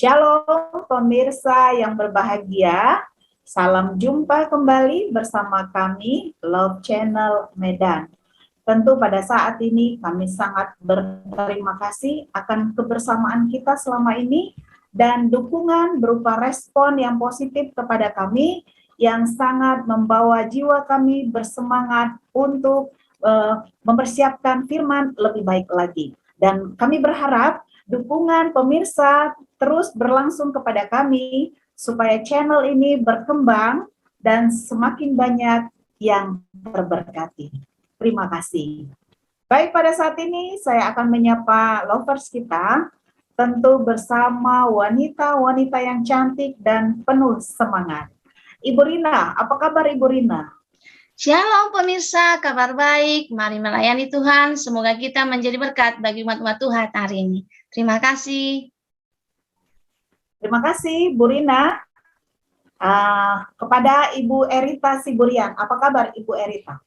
Shalom pemirsa yang berbahagia, salam jumpa kembali bersama kami Love Channel Medan. Tentu pada saat ini kami sangat berterima kasih akan kebersamaan kita selama ini dan dukungan berupa respon yang positif kepada kami yang sangat membawa jiwa kami bersemangat untuk mempersiapkan firman lebih baik lagi. Dan kami berharap dukungan pemirsa terus berlangsung kepada kami supaya channel ini berkembang dan semakin banyak yang terberkati. Terima kasih. Baik, pada saat ini saya akan menyapa lovers kita, tentu bersama wanita-wanita yang cantik dan penuh semangat. Ibu Rina, apa kabar Ibu Rina? Shalom pemirsa, kabar baik, mari melayani Tuhan, semoga kita menjadi berkat bagi umat-umat Tuhan hari ini. Terima kasih. Terima kasih Bu Rina. Kepada Ibu Erita Siburian, apa kabar Ibu Erita?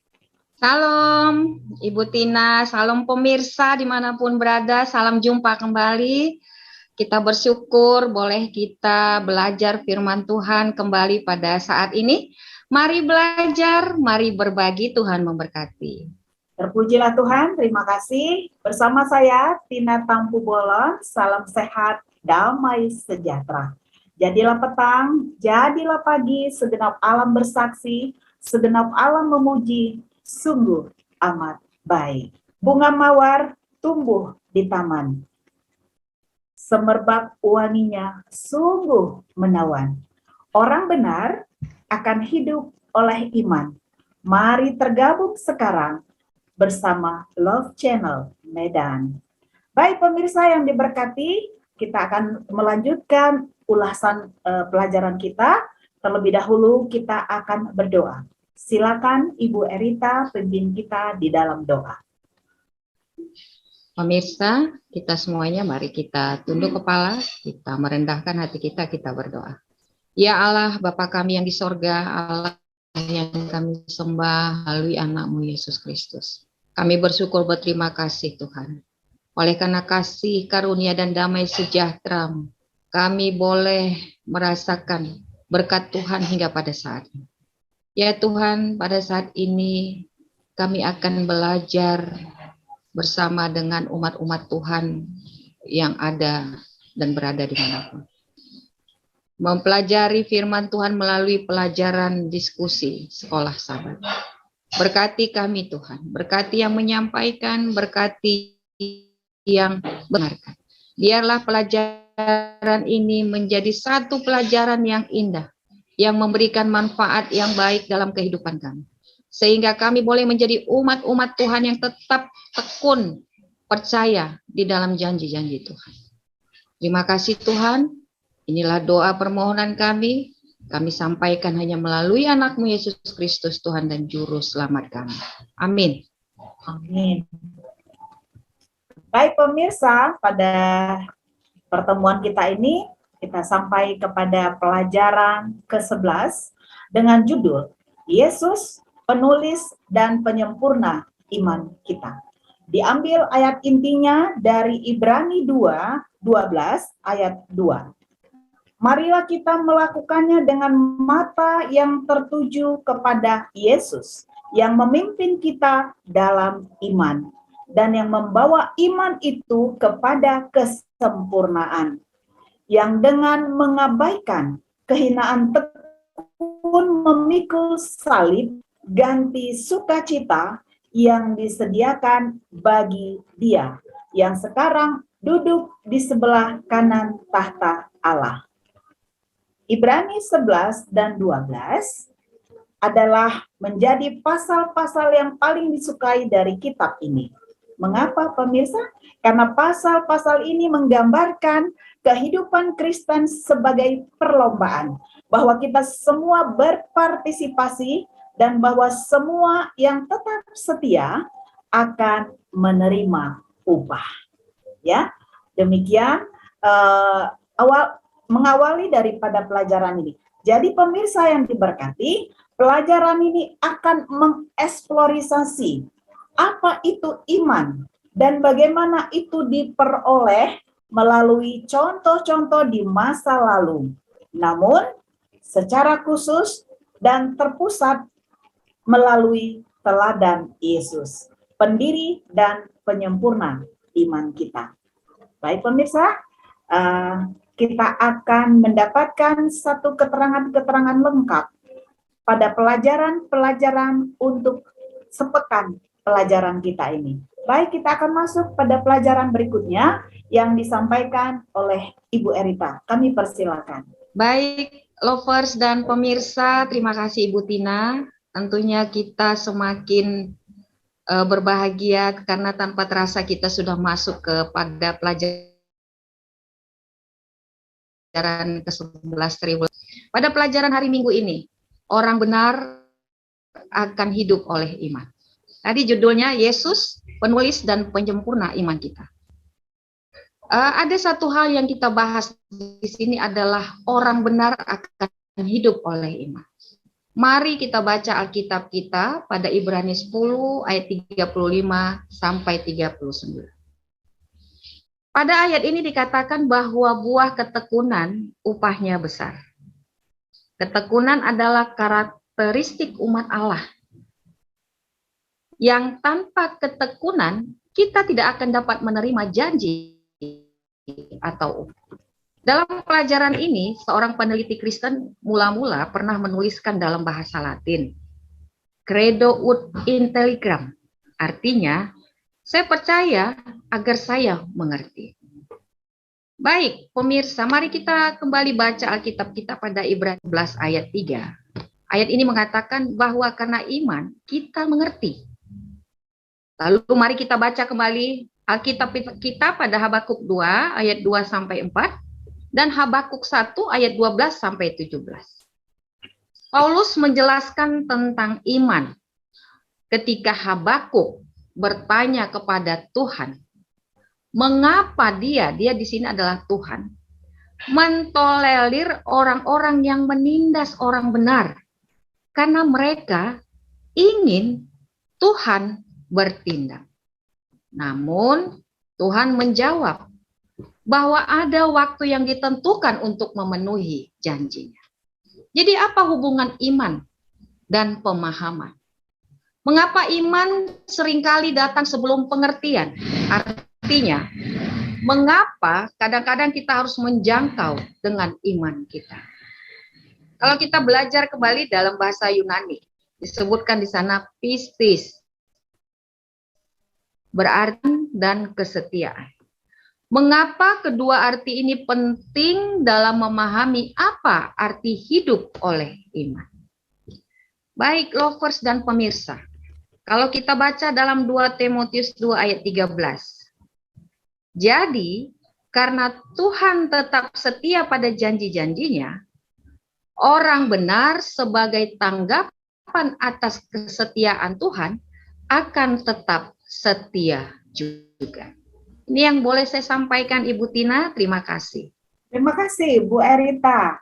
Salam Ibu Tina, salam pemirsa dimanapun berada, salam jumpa kembali. Kita bersyukur boleh kita belajar firman Tuhan kembali pada saat ini. Mari belajar, mari berbagi, Tuhan memberkati. Terpujilah Tuhan, terima kasih. Bersama saya, Tina Tampu Bolon, salam sehat, damai sejahtera. Jadilah petang, jadilah pagi, segenap alam bersaksi, segenap alam memuji, sungguh amat baik. Bunga mawar tumbuh di taman, semerbak wanginya sungguh menawan. Orang benar akan hidup oleh iman. Mari tergabung sekarang bersama Love Channel Medan. Baik pemirsa yang diberkati, kita akan melanjutkan ulasan pelajaran kita. Terlebih dahulu kita akan berdoa. Silakan Ibu Erita pimpin kita di dalam doa. Pemirsa, kita semuanya mari kita tunduk kepala, kita merendahkan hati kita berdoa. Ya Allah, Bapa kami yang di sorga, Allah yang kami sembah melalui anak-Mu Yesus Kristus. Kami bersyukur berterima kasih Tuhan. Oleh karena kasih, karunia, dan damai sejahtera, kami boleh merasakan berkat Tuhan hingga pada saat ini. Ya Tuhan, pada saat ini kami akan belajar bersama dengan umat-umat Tuhan yang ada dan berada di manapun. Mempelajari firman Tuhan melalui pelajaran diskusi sekolah sahabat. Berkati kami Tuhan, berkati yang menyampaikan, berkati yang benarkan. Biarlah pelajaran ini menjadi satu pelajaran yang indah, yang memberikan manfaat yang baik dalam kehidupan kami. Sehingga kami boleh menjadi umat-umat Tuhan yang tetap tekun, percaya di dalam janji-janji Tuhan. Terima kasih Tuhan. Inilah doa permohonan kami sampaikan hanya melalui anak-Mu Yesus Kristus, Tuhan dan Juru Selamat kami. Amin. Amin. Baik pemirsa, pada pertemuan kita ini, kita sampai kepada pelajaran ke-11 dengan judul, Yesus, penulis dan penyempurna iman kita. Diambil ayat intinya dari Ibrani 2:12 ayat 2. Marilah kita melakukannya dengan mata yang tertuju kepada Yesus, yang memimpin kita dalam iman, dan yang membawa iman itu kepada kesempurnaan, yang dengan mengabaikan kehinaan tekun memikul salib, ganti sukacita yang disediakan bagi Dia, yang sekarang duduk di sebelah kanan tahta Allah. Ibrani 11 dan 12 adalah menjadi pasal-pasal yang paling disukai dari kitab ini. Mengapa pemirsa? Karena pasal-pasal ini menggambarkan kehidupan Kristen sebagai perlombaan. Bahwa kita semua berpartisipasi dan bahwa semua yang tetap setia akan menerima upah. Ya, demikian mengawali daripada pelajaran ini. Jadi pemirsa yang diberkati, pelajaran ini akan mengeksplorasi apa itu iman dan bagaimana itu diperoleh melalui contoh-contoh di masa lalu, namun secara khusus dan terpusat melalui teladan Yesus, pendiri dan penyempurna iman kita. Baik pemirsa, kita akan mendapatkan satu keterangan-keterangan lengkap pada pelajaran-pelajaran untuk sepekan pelajaran kita ini. Baik, kita akan masuk pada pelajaran berikutnya yang disampaikan oleh Ibu Erita. Kami persilakan. Baik, lovers dan pemirsa, terima kasih Ibu Tina. Tentunya kita semakin berbahagia karena tanpa terasa kita sudah masuk kepada pelajaran ke-11. Pada pelajaran hari Minggu ini, orang benar akan hidup oleh iman. Tadi judulnya Yesus, penulis dan penyempurna iman kita. Ada satu hal yang kita bahas di sini adalah orang benar akan hidup oleh iman. Mari kita baca Alkitab kita pada Ibrani 10 ayat 35 sampai 39. Pada ayat ini dikatakan bahwa buah ketekunan upahnya besar. Ketekunan adalah karakteristik umat Allah. Yang tanpa ketekunan kita tidak akan dapat menerima janji atau dalam pelajaran ini, seorang peneliti Kristen mula-mula pernah menuliskan dalam bahasa Latin, Credo ut intelligram, artinya, saya percaya agar saya mengerti. Baik, pemirsa, mari kita kembali baca Alkitab kita pada Ibrani 11 ayat 3. Ayat ini mengatakan bahwa karena iman, kita mengerti. Lalu mari kita baca kembali Alkitab kita pada Habakuk 2 ayat 2 sampai 4. Dan Habakuk 1 ayat 12 sampai 17. Paulus menjelaskan tentang iman ketika Habakuk bertanya kepada Tuhan, mengapa dia di sini adalah Tuhan, mentolerir orang-orang yang menindas orang benar, karena mereka ingin Tuhan bertindak. Namun Tuhan menjawab, bahwa ada waktu yang ditentukan untuk memenuhi janjinya. Jadi apa hubungan iman dan pemahaman? Mengapa iman seringkali datang sebelum pengertian? Artinya, mengapa kadang-kadang kita harus menjangkau dengan iman kita? Kalau kita belajar kembali dalam bahasa Yunani, disebutkan di sana pistis, berarti dan kesetiaan. Mengapa kedua arti ini penting dalam memahami apa arti hidup oleh iman? Baik, lovers dan pemirsa, kalau kita baca dalam 2 Timotius 2 ayat 13. Jadi, karena Tuhan tetap setia pada janji-janjinya, orang benar sebagai tanggapan atas kesetiaan Tuhan akan tetap setia juga. Ini yang boleh saya sampaikan Ibu Tina, terima kasih. Terima kasih Bu Erita.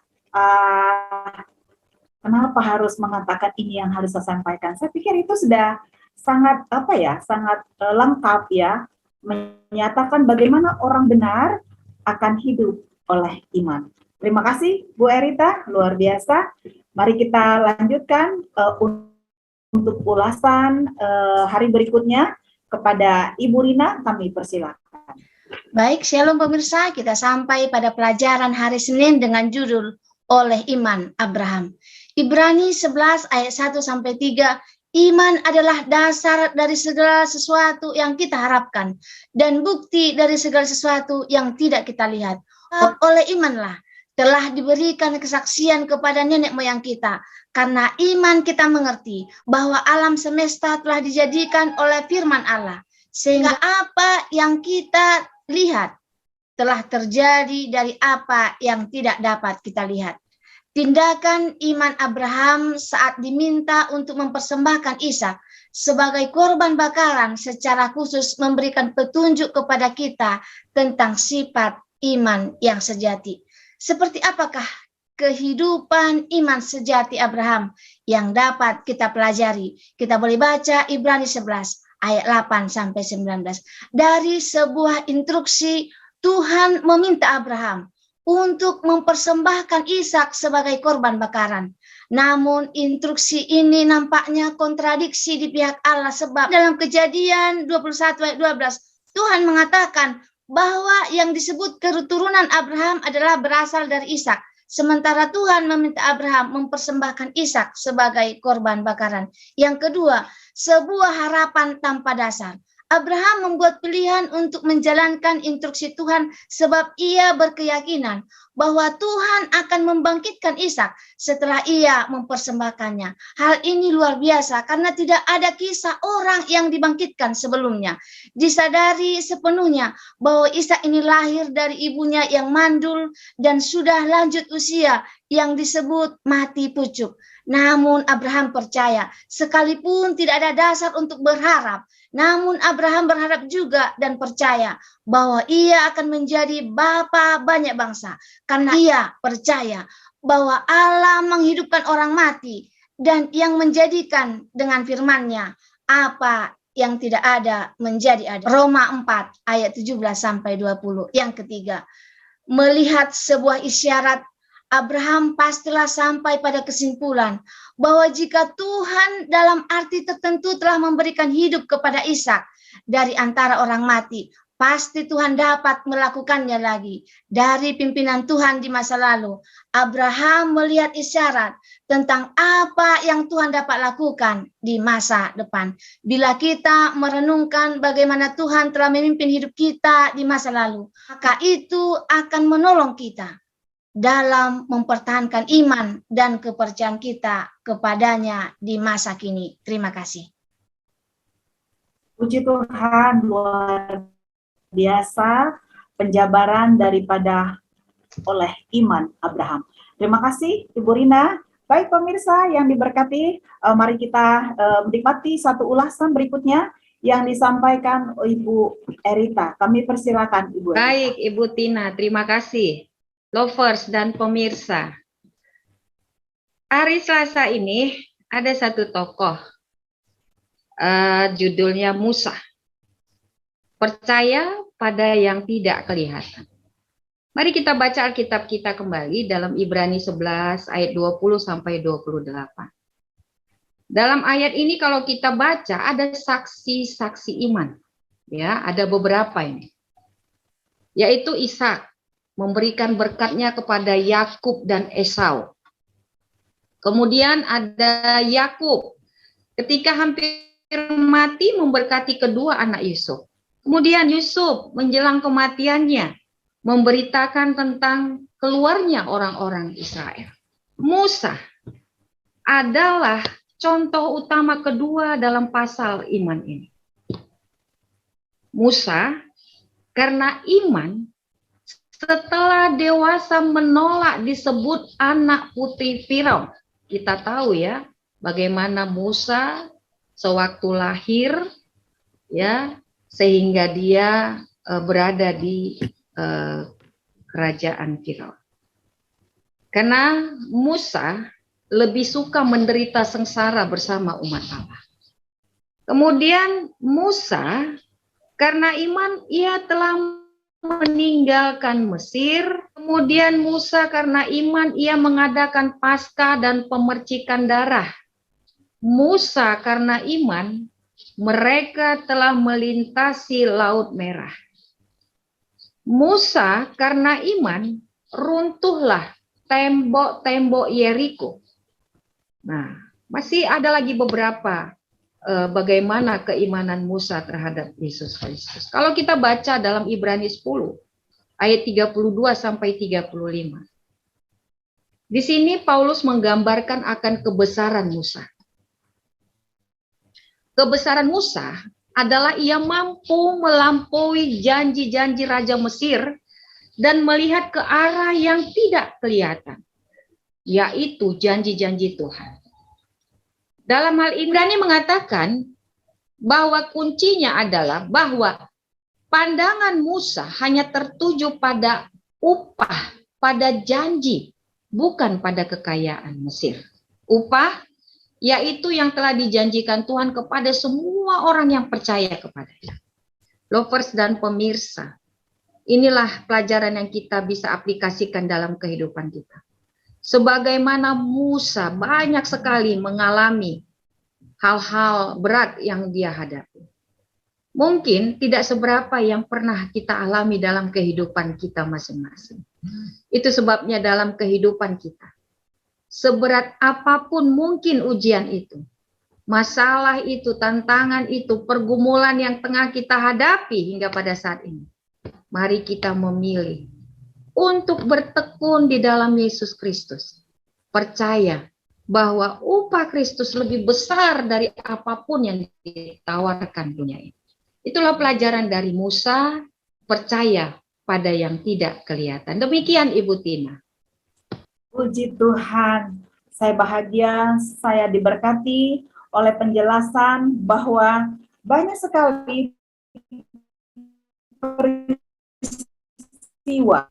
Kenapa harus mengatakan ini yang harus saya sampaikan? Saya pikir itu sudah sangat sangat lengkap ya, menyatakan bagaimana orang benar akan hidup oleh iman. Terima kasih Bu Erita, luar biasa. Mari kita lanjutkan untuk ulasan hari berikutnya kepada Ibu Rina, kami persilakan. Baik, shalom pemirsa, kita sampai pada pelajaran hari Senin dengan judul Oleh Iman Abraham. Ibrani 11 ayat 1 sampai 3, iman adalah dasar dari segala sesuatu yang kita harapkan dan bukti dari segala sesuatu yang tidak kita lihat. Oleh imanlah telah diberikan kesaksian kepada nenek moyang kita, karena iman kita mengerti bahwa alam semesta telah dijadikan oleh firman Allah, sehingga apa yang kita lihat telah terjadi dari apa yang tidak dapat kita lihat. Tindakan iman Abraham saat diminta untuk mempersembahkan Ishak sebagai korban bakaran secara khusus memberikan petunjuk kepada kita tentang sifat iman yang sejati. Seperti apakah kehidupan iman sejati Abraham yang dapat kita pelajari? Kita boleh baca Ibrani 11 ayat 8 sampai 19. Dari sebuah instruksi Tuhan meminta Abraham untuk mempersembahkan Ishak sebagai korban bakaran. Namun instruksi ini nampaknya kontradiksi di pihak Allah, sebab dalam Kejadian 21 ayat 12 Tuhan mengatakan bahwa yang disebut keturunan Abraham adalah berasal dari Ishak, sementara Tuhan meminta Abraham mempersembahkan Ishak sebagai korban bakaran. Yang kedua, sebuah harapan tanpa dasar. Abraham membuat pilihan untuk menjalankan instruksi Tuhan sebab ia berkeyakinan bahwa Tuhan akan membangkitkan Ishak setelah ia mempersembahkannya. Hal ini luar biasa karena tidak ada kisah orang yang dibangkitkan sebelumnya. Disadari sepenuhnya bahwa Ishak ini lahir dari ibunya yang mandul dan sudah lanjut usia yang disebut mati pucuk. Namun Abraham percaya, sekalipun tidak ada dasar untuk berharap, namun Abraham berharap juga dan percaya bahwa ia akan menjadi bapa banyak bangsa. Karena ia percaya bahwa Allah menghidupkan orang mati dan yang menjadikan dengan firman-Nya apa yang tidak ada menjadi ada. Roma 4 ayat 17-20. Yang ketiga, melihat sebuah isyarat, Abraham pastilah sampai pada kesimpulan bahwa jika Tuhan dalam arti tertentu telah memberikan hidup kepada Ishak dari antara orang mati, pasti Tuhan dapat melakukannya lagi. Dari pimpinan Tuhan di masa lalu, Abraham melihat isyarat tentang apa yang Tuhan dapat lakukan di masa depan. Bila kita merenungkan bagaimana Tuhan telah memimpin hidup kita di masa lalu, maka itu akan menolong kita dalam mempertahankan iman dan kepercayaan kita kepadanya di masa kini. Terima kasih. Puji Tuhan, luar biasa penjabaran daripada oleh iman Abraham. Terima kasih Ibu Rina. Baik pemirsa yang diberkati, mari kita menikmati satu ulasan berikutnya yang disampaikan Ibu Erita. Kami persilakan Ibu Erita. Baik Ibu Tina, terima kasih. Lovers dan pemirsa, hari Selasa ini ada satu tokoh, judulnya Musa. Percaya pada yang tidak kelihatan. Mari kita baca Alkitab kita kembali dalam Ibrani 11 ayat 20-28. Dalam ayat ini kalau kita baca ada saksi-saksi iman. Ya, ada beberapa ini. Yaitu Ishak memberikan berkatnya kepada Yakub dan Esau. Kemudian ada Yakub ketika hampir mati memberkati kedua anak Yusuf. Kemudian Yusuf menjelang kematiannya memberitakan tentang keluarnya orang-orang Israel. Musa adalah contoh utama kedua dalam pasal iman ini. Musa karena iman setelah dewasa menolak disebut anak putri Firaun. Kita tahu ya bagaimana Musa sewaktu lahir ya sehingga dia berada di kerajaan Firaun. Karena Musa lebih suka menderita sengsara bersama umat Allah. Kemudian Musa karena iman ia telah meninggalkan Mesir. Kemudian Musa karena iman ia mengadakan Paskah dan pemercikan darah. Musa karena iman mereka telah melintasi Laut Merah. Musa karena iman runtuhlah tembok-tembok Yeriko. Nah, masih ada lagi beberapa bagaimana keimanan Musa terhadap Yesus Kristus. Kalau kita baca dalam Ibrani 10 ayat 32-35. Di sini Paulus menggambarkan akan kebesaran Musa. Kebesaran Musa adalah ia mampu melampaui janji-janji Raja Mesir dan melihat ke arah yang tidak kelihatan, yaitu janji-janji Tuhan. Dalam hal ini Ibrani mengatakan bahwa kuncinya adalah bahwa pandangan Musa hanya tertuju pada upah, pada janji, bukan pada kekayaan Mesir. Upah yaitu yang telah dijanjikan Tuhan kepada semua orang yang percaya kepadanya. Lovers dan pemirsa, Inilah pelajaran yang kita bisa aplikasikan dalam kehidupan kita. Sebagaimana Musa banyak sekali mengalami hal-hal berat yang dia hadapi. Mungkin tidak seberapa yang pernah kita alami dalam kehidupan kita masing-masing. Itu sebabnya dalam kehidupan kita, seberat apapun mungkin ujian itu, masalah itu, tantangan itu, pergumulan yang tengah kita hadapi hingga pada saat ini, mari kita memilih untuk bertekun di dalam Yesus Kristus. Percaya bahwa upah Kristus lebih besar dari apapun yang ditawarkan dunia ini. Itulah pelajaran dari Musa, percaya pada yang tidak kelihatan. Demikian Ibu Tina. Puji Tuhan, saya bahagia, saya diberkati oleh penjelasan bahwa banyak sekali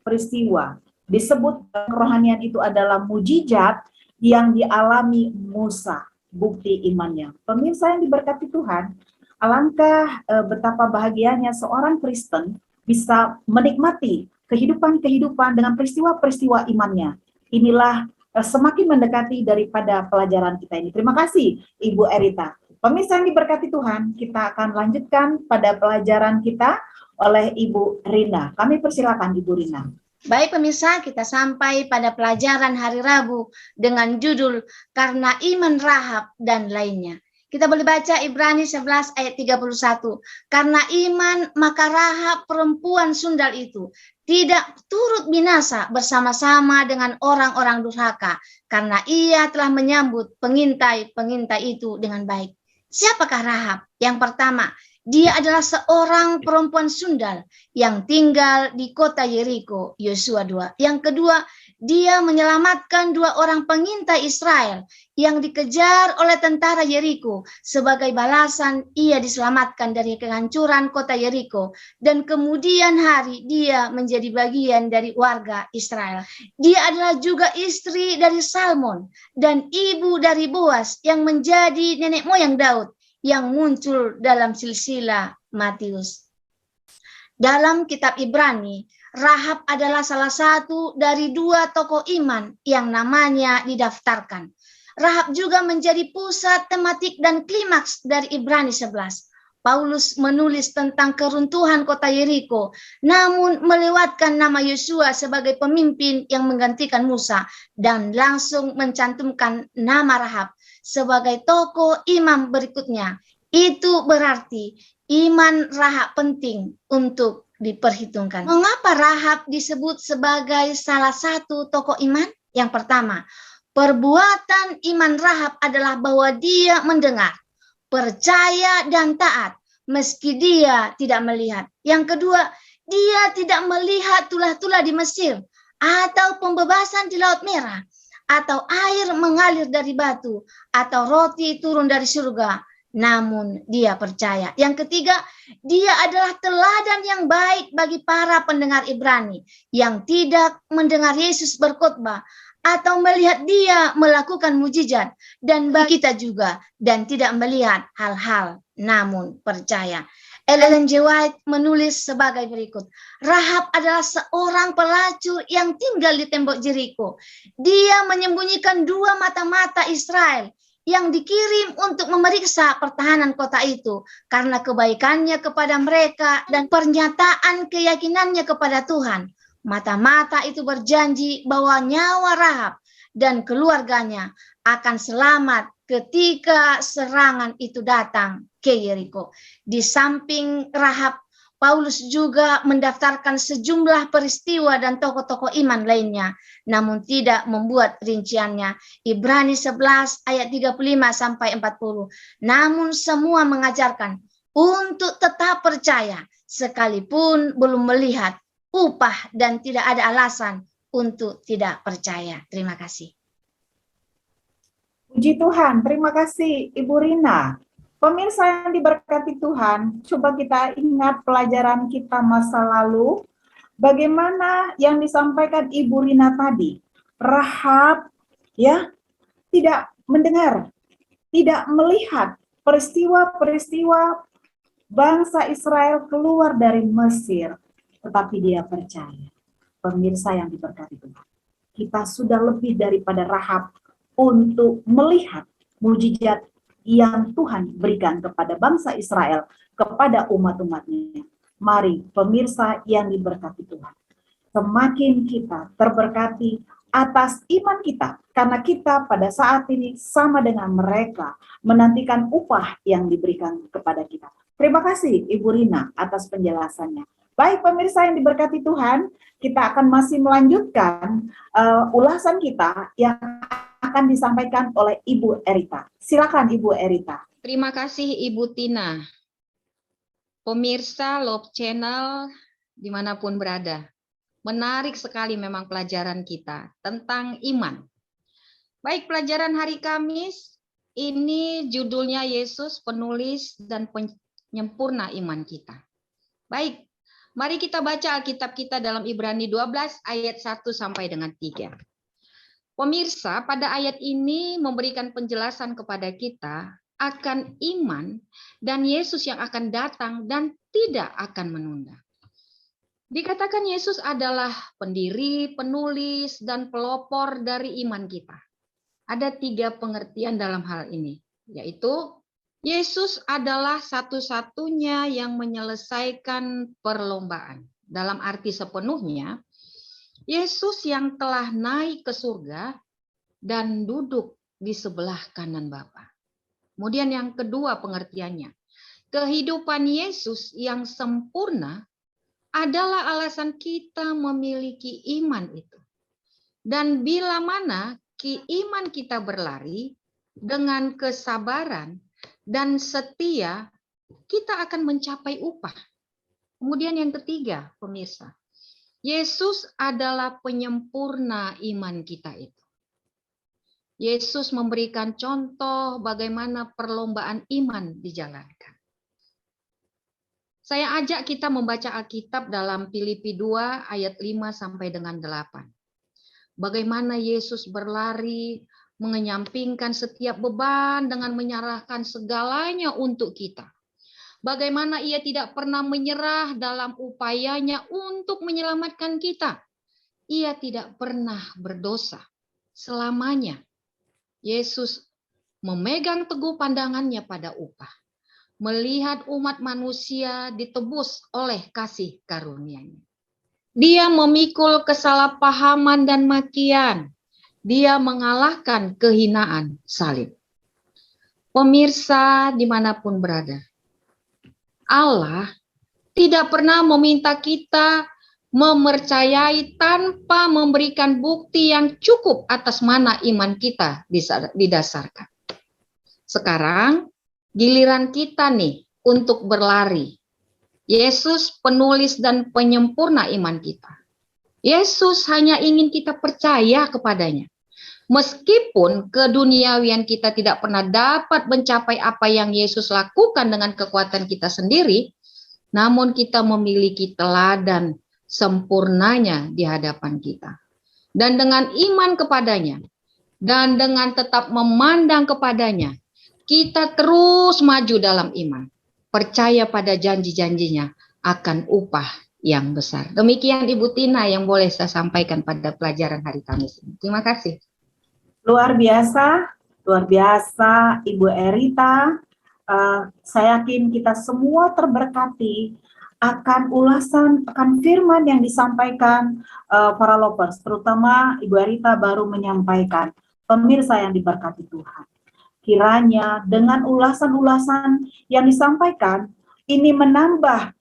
peristiwa disebut kerohanian itu adalah mujizat yang dialami Musa, bukti imannya. Pemirsa yang diberkati Tuhan, alangkah betapa bahagianya seorang Kristen bisa menikmati kehidupan-kehidupan dengan peristiwa-peristiwa imannya. Inilah semakin mendekati daripada pelajaran kita ini. Terima kasih Ibu Erita. Pemirsa yang diberkati Tuhan, kita akan lanjutkan pada pelajaran kita oleh Ibu Rina. Kami persilakan Ibu Rina. Baik pemirsa, kita sampai pada pelajaran hari Rabu dengan judul Karena Iman Rahab dan Lainnya. Kita boleh baca Ibrani 11 ayat 31. Karena iman maka Rahab perempuan sundal itu tidak turut binasa bersama-sama dengan orang-orang durhaka, karena ia telah menyambut pengintai-pengintai itu dengan baik. Siapakah Rahab? Yang pertama, dia adalah seorang perempuan sundal yang tinggal di kota Yeriko, Yosua 2. Yang kedua, dia menyelamatkan 2 orang pengintai Israel yang dikejar oleh tentara Yeriko. Sebagai balasan, ia diselamatkan dari kehancuran kota Yeriko. Dan kemudian hari, dia menjadi bagian dari warga Israel. Dia adalah juga istri dari Salmon dan ibu dari Boas yang menjadi nenek moyang Daud, yang muncul dalam silsilah Matius. Dalam kitab Ibrani, Rahab adalah salah satu dari 2 tokoh iman yang namanya didaftarkan. Rahab juga menjadi pusat tematik dan klimaks dari Ibrani 11. Paulus menulis tentang keruntuhan kota Yeriko, namun melewatkan nama Yosua sebagai pemimpin yang menggantikan Musa dan langsung mencantumkan nama Rahab sebagai tokoh imam berikutnya. Itu berarti iman Rahab penting untuk diperhitungkan. Mengapa Rahab disebut sebagai salah satu tokoh iman? Yang pertama, perbuatan iman Rahab adalah bahwa dia mendengar, percaya dan taat meski dia tidak melihat. Yang kedua, dia tidak melihat tulah-tulah di Mesir atau pembebasan di Laut Merah, atau air mengalir dari batu, atau roti turun dari surga, namun dia percaya. Yang ketiga, dia adalah teladan yang baik bagi para pendengar Ibrani yang tidak mendengar Yesus berkhotbah atau melihat dia melakukan mujizat, dan bagi kita juga dan tidak melihat hal-hal namun percaya. Ellen G. White menulis sebagai berikut. Rahab adalah seorang pelacur yang tinggal di tembok Jeriko. Dia menyembunyikan 2 mata-mata Israel yang dikirim untuk memeriksa pertahanan kota itu karena kebaikannya kepada mereka dan pernyataan keyakinannya kepada Tuhan. Mata-mata itu berjanji bahwa nyawa Rahab dan keluarganya akan selamat ketika serangan itu datang ke Yeriko. Di samping Rahab, Paulus juga mendaftarkan sejumlah peristiwa dan tokoh-tokoh iman lainnya, namun tidak membuat rinciannya. Ibrani 11 ayat 35 sampai 40. Namun semua mengajarkan untuk tetap percaya sekalipun belum melihat upah dan tidak ada alasan untuk tidak percaya. Terima kasih. Puji Tuhan, terima kasih Ibu Rina. Pemirsa yang diberkati Tuhan, coba kita ingat pelajaran kita masa lalu, bagaimana yang disampaikan Ibu Rina tadi. Rahab ya tidak mendengar, tidak melihat peristiwa-peristiwa bangsa Israel keluar dari Mesir. tetapi dia percaya. Pemirsa yang diberkati Tuhan, kita sudah lebih daripada Rahab untuk melihat mujizat yang Tuhan berikan kepada bangsa Israel, kepada umat-umatnya. Mari pemirsa yang diberkati Tuhan, semakin kita terberkati atas iman kita, karena kita pada saat ini sama dengan mereka menantikan upah yang diberikan kepada kita. Terima kasih Ibu Rina atas penjelasannya. Baik pemirsa yang diberkati Tuhan, kita akan masih melanjutkan ulasan kita yang akan disampaikan oleh Ibu Erita. Silakan Ibu Erita. Terima kasih Ibu Tina. Pemirsa Love Channel dimanapun berada, menarik sekali memang pelajaran kita tentang iman. Baik, pelajaran hari Kamis ini judulnya Yesus penulis dan penyempurna iman kita. Baik, mari kita baca Alkitab kita dalam Ibrani 12 ayat 1 sampai dengan 3. Pemirsa, pada ayat ini memberikan penjelasan kepada kita akan iman dan Yesus yang akan datang dan tidak akan menunda. Dikatakan Yesus adalah pendiri, penulis, dan pelopor dari iman kita. Ada 3 pengertian dalam hal ini, yaitu Yesus adalah satu-satunya yang menyelesaikan perlombaan. Dalam arti sepenuhnya, Yesus yang telah naik ke surga dan duduk di sebelah kanan Bapa. Kemudian yang kedua pengertiannya, kehidupan Yesus yang sempurna adalah alasan kita memiliki iman itu. Dan bila mana iman kita berlari dengan kesabaran dan setia, kita akan mencapai upah. Kemudian yang ketiga, pemirsa, Yesus adalah penyempurna iman kita itu. Yesus memberikan contoh bagaimana perlombaan iman dijalankan. Saya ajak kita membaca Alkitab dalam Filipi 2 ayat 5 sampai dengan 8. Bagaimana Yesus berlari mengenyampingkan setiap beban dengan menyerahkan segalanya untuk kita. Bagaimana ia tidak pernah menyerah dalam upayanya untuk menyelamatkan kita. Ia tidak pernah berdosa selamanya. Yesus memegang teguh pandangannya pada upah. Melihat umat manusia ditebus oleh kasih karunia-Nya. Dia memikul kesalahpahaman dan makian. Dia mengalahkan kehinaan salib. Pemirsa dimanapun berada, Allah tidak pernah meminta kita mempercayai tanpa memberikan bukti yang cukup atas mana iman kita didasarkan. Sekarang giliran kita nih untuk berlari. Yesus penulis dan penyempurna iman kita. Yesus hanya ingin kita percaya kepadanya. Meskipun keduniawian kita tidak pernah dapat mencapai apa yang Yesus lakukan dengan kekuatan kita sendiri, namun kita memiliki teladan sempurnanya di hadapan kita. Dan dengan iman kepadanya, dan dengan tetap memandang kepadanya, kita terus maju dalam iman. Percaya pada janji-janjinya akan upah yang besar. Demikian Ibu Tina yang boleh saya sampaikan pada pelajaran hari Kamis ini. Terima kasih. Luar biasa Ibu Erita. Saya yakin kita semua terberkati akan ulasan, akan firman yang disampaikan para lovers, terutama Ibu Erita baru menyampaikan. Pemirsa yang diberkati Tuhan, kiranya dengan ulasan-ulasan yang disampaikan ini menambah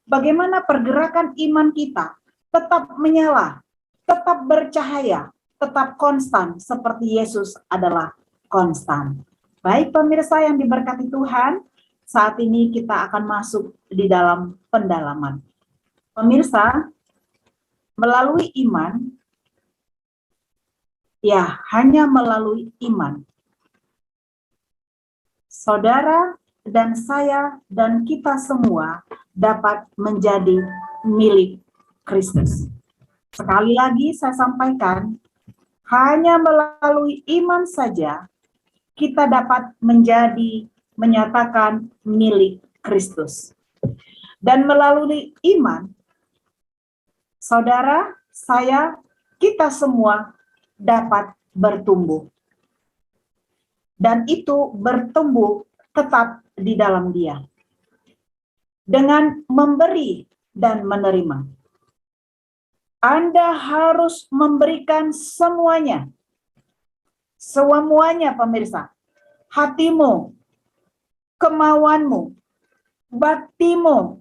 bagaimana pergerakan iman kita tetap menyala, tetap bercahaya, tetap konstan seperti Yesus adalah konstan. Baik pemirsa yang diberkati Tuhan, saat ini kita akan masuk di dalam pendalaman. Pemirsa, melalui iman, ya hanya melalui iman, saudara dan saya dan kita semua dapat menjadi milik Kristus. Sekali lagi saya sampaikan, hanya melalui iman saja kita dapat menyatakan milik Kristus. Dan melalui iman saudara, saya, kita semua dapat bertumbuh. Dan itu bertumbuh tetap di dalam Dia. Dengan memberi dan menerima. Anda harus memberikan semuanya. Semuanya, pemirsa. Hatimu, kemauanmu, baktimu,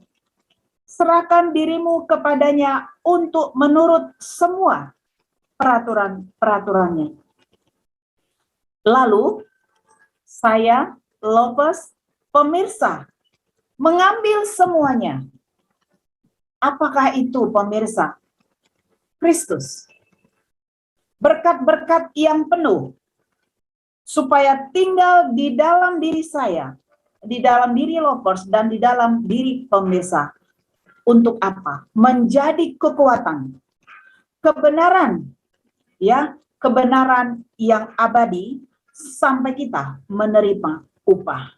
serahkan dirimu kepadanya untuk menurut semua peraturan-peraturannya. Lalu, saya, Lopez, pemirsa, mengambil semuanya. Apakah itu, pemirsa? Kristus. Berkat-berkat yang penuh, supaya tinggal di dalam diri saya, di dalam diri Lopers, dan di dalam diri pemirsa. Untuk apa? Menjadi kekuatan. Kebenaran, ya, kebenaran yang abadi sampai kita menerima upah.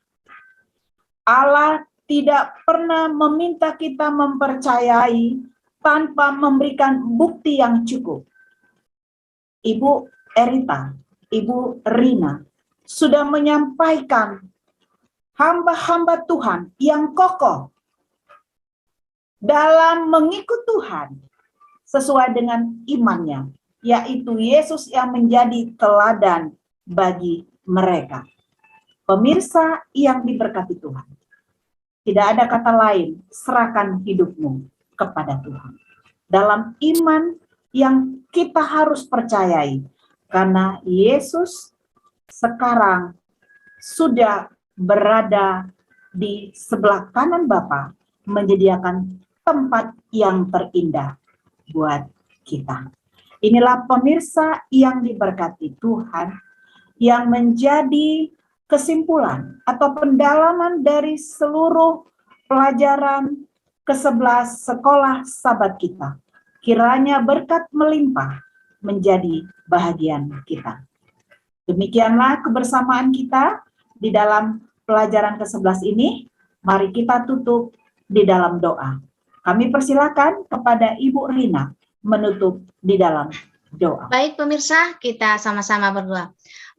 Allah tidak pernah meminta kita mempercayai tanpa memberikan bukti yang cukup. Ibu Erita, Ibu Rina sudah menyampaikan hamba-hamba Tuhan yang kokoh dalam mengikut Tuhan sesuai dengan imannya, yaitu Yesus yang menjadi teladan bagi mereka. Pemirsa yang diberkati Tuhan, tidak ada kata lain, serahkan hidupmu kepada Tuhan. Dalam iman yang kita harus percayai, karena Yesus sekarang sudah berada di sebelah kanan Bapa, menyediakan tempat yang terindah buat kita. Inilah pemirsa yang diberkati Tuhan, yang menjadi kesimpulan atau pendalaman dari seluruh pelajaran ke-11 sekolah Sabat kita. Kiranya berkat melimpah menjadi bahagian kita. Demikianlah kebersamaan kita di dalam pelajaran ke-11 ini. Mari kita tutup di dalam doa. Kami persilakan kepada Ibu Rina menutup di dalam doa. Baik pemirsa, kita sama-sama berdoa.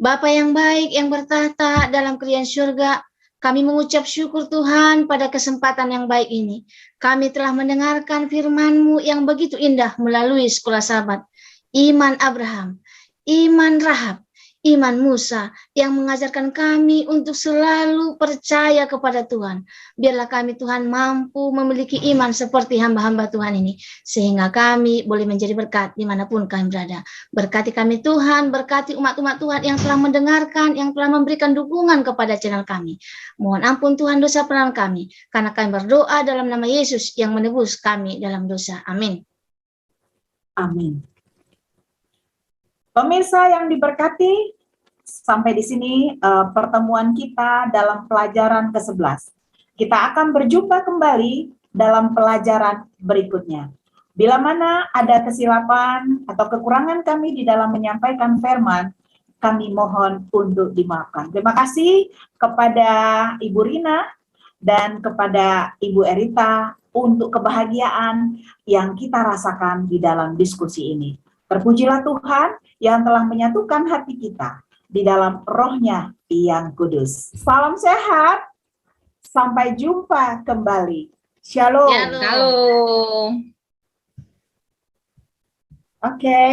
Bapa yang baik yang bertahta dalam kerajaan surga, kami mengucap syukur Tuhan pada kesempatan yang baik ini. Kami telah mendengarkan firman-Mu yang begitu indah melalui sekolah Sabat. Iman Abraham, iman Rahab, iman Musa yang mengajarkan kami untuk selalu percaya kepada Tuhan. Biarlah kami Tuhan mampu memiliki iman seperti hamba-hamba Tuhan ini, sehingga kami boleh menjadi berkat dimanapun kami berada. Berkati kami Tuhan, berkati umat-umat Tuhan yang telah mendengarkan, yang telah memberikan dukungan kepada channel kami. Mohon ampun Tuhan dosa pelanggan kami, karena kami berdoa dalam nama Yesus yang menebus kami dalam dosa. Amin. Amin. Pemirsa yang diberkati, sampai di sini pertemuan kita dalam pelajaran ke-11. Kita akan berjumpa kembali dalam pelajaran berikutnya. Bila mana ada kesilapan atau kekurangan kami di dalam menyampaikan firman, kami mohon untuk dimaafkan. Terima kasih kepada Ibu Rina dan kepada Ibu Erita untuk kebahagiaan yang kita rasakan di dalam diskusi ini. Terpujilah Tuhan yang telah menyatukan hati kita di dalam Roh-Nya yang kudus. Salam sehat, sampai jumpa kembali. Shalom. Shalom. Oke.